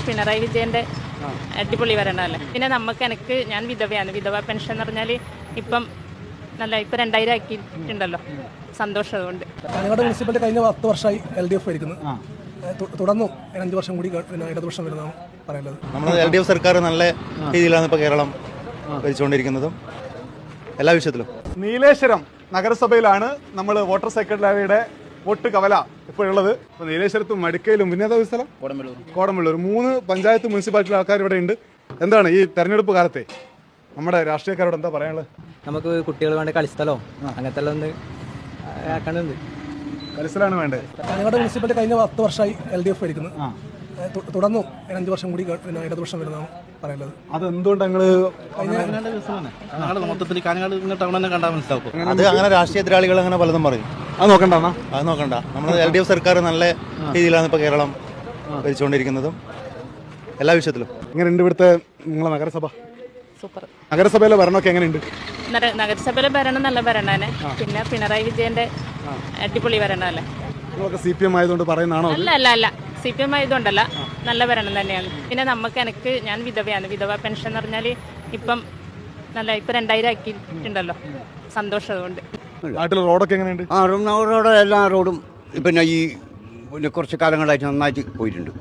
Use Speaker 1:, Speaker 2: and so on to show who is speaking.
Speaker 1: പിണറായി വിജയന്റെ അടിപൊളി ഭരണമല്ലേ. പിന്നെ എനിക്ക് ഞാൻ വിധവയാണ്. വിധവ പെൻഷൻ എന്ന് പറഞ്ഞാൽ ഇപ്പം 2000 ആക്കിയിട്ടുണ്ടല്ലോ. സന്തോഷമുണ്ട്.
Speaker 2: കാഞ്ഞങ്ങാട് മുനിസിപ്പാലിറ്റി കഴിഞ്ഞ 10 വർഷമായി LDF ഭരിക്കുന്നു. തുടർന്നു 5 വർഷം കൂടി ഇടതുപക്ഷം വരുന്നതാണ് പറയുന്നത്.
Speaker 3: നമ്മുടെ LDF സർക്കാർ നല്ല രീതിയിലാണ് ഇപ്പോൾ കേരളം ഭരിച്ചുകൊണ്ടിരിക്കുന്നതും എല്ലാ വിഷയത്തിലും.
Speaker 4: നീലേശ്വരം നഗരസഭയിലാണ് നമ്മൾ വോട്ടർ സെക്രട്ടറിയുടെ വോട്ട് കവല ഇപ്പോഴുള്ളത്. ഇപ്പോൾ നീലേശ്വരത്തും മടിക്കയിലും പിന്നെ ഏതാ സ്ഥലം കോടമ്പള്ളൂർ 3 പഞ്ചായത്ത് മുനിസിപ്പാലിറ്റി ആൾക്കാർ ഇവിടെ ഉണ്ട്. എന്താണ് ഈ തെരഞ്ഞെടുപ്പ് കാലത്തെ നമ്മുടെ രാഷ്ട്രീയക്കാരോട് എന്താ പറയാനുള്ളത്?
Speaker 5: നമുക്ക് കുട്ടികൾ വേണ്ട കളിസ്ഥലോ അങ്ങനത്തെ എല്ലാം ഒന്ന് ആക്കണുണ്ട്.
Speaker 4: കളിസ്ഥലാണ് വേണ്ടത്.
Speaker 2: കാഞ്ഞങ്ങാട് മുനിസിപ്പാലിറ്റി കഴിഞ്ഞ 10 വർഷമായി LDF ഭരിക്കുന്നു. തുടർന്നു 5 വർഷം കൂടി ഇടതുപക്ഷം വരുന്നതാണ് പറയുന്നത്.
Speaker 4: അത് എന്തുകൊണ്ട് ഞങ്ങള്
Speaker 6: മൊത്തത്തിൽ കാഞ്ഞങ്ങാട് ടൗൺ തന്നെ കണ്ടാൽ മനസ്സിലാക്കും.
Speaker 3: അത് അങ്ങനെ രാഷ്ട്രീയ എതിരാളികൾ അങ്ങനെ പലതും പറയും.
Speaker 4: അത് നോക്കണ്ട.
Speaker 3: നമ്മുടെ LDF സർക്കാർ നല്ല രീതിയിലാണ് ഇപ്പോൾ കേരളം ഭരിച്ചുകൊണ്ടിരിക്കുന്നതും എല്ലാ വിഷയത്തിലും.
Speaker 4: എങ്ങനെയുണ്ട് ഇവിടുത്തെ നിങ്ങളെ നഗരസഭ?
Speaker 1: സൂപ്പർ.
Speaker 4: നഗരസഭയിലെ ഭരണമൊക്കെ എങ്ങനെയുണ്ട്?
Speaker 1: നഗരസഭയിലെ ഭരണം നല്ല ഭരണമാണ്. പിന്നെ പിണറായി വിജയന്റെ അടിപൊളി ഭരണമല്ലേ.
Speaker 4: നിങ്ങളൊക്കെ CPM ആയതുകൊണ്ട് പറയുന്നതാണോ?
Speaker 1: അല്ല CPM ആയതുകൊണ്ടല്ല, നല്ല ഭരണം തന്നെയാണ്. പിന്നെ എനിക്ക് ഞാൻ വിധവയാണ്. വിധവ പെൻഷൻ എന്ന് പറഞ്ഞാൽ ഇപ്പം 2000 ആക്കിയിട്ടുണ്ടല്ലോ. സന്തോഷമുണ്ട്.
Speaker 4: നാട്ടിലെ റോഡൊക്കെ എങ്ങനെയുണ്ട്?
Speaker 7: എല്ലാ റോഡും പിന്നെ കുറച്ച് കാലങ്ങളായിട്ട് നന്നായിട്ട് പോയിട്ടുണ്ട്.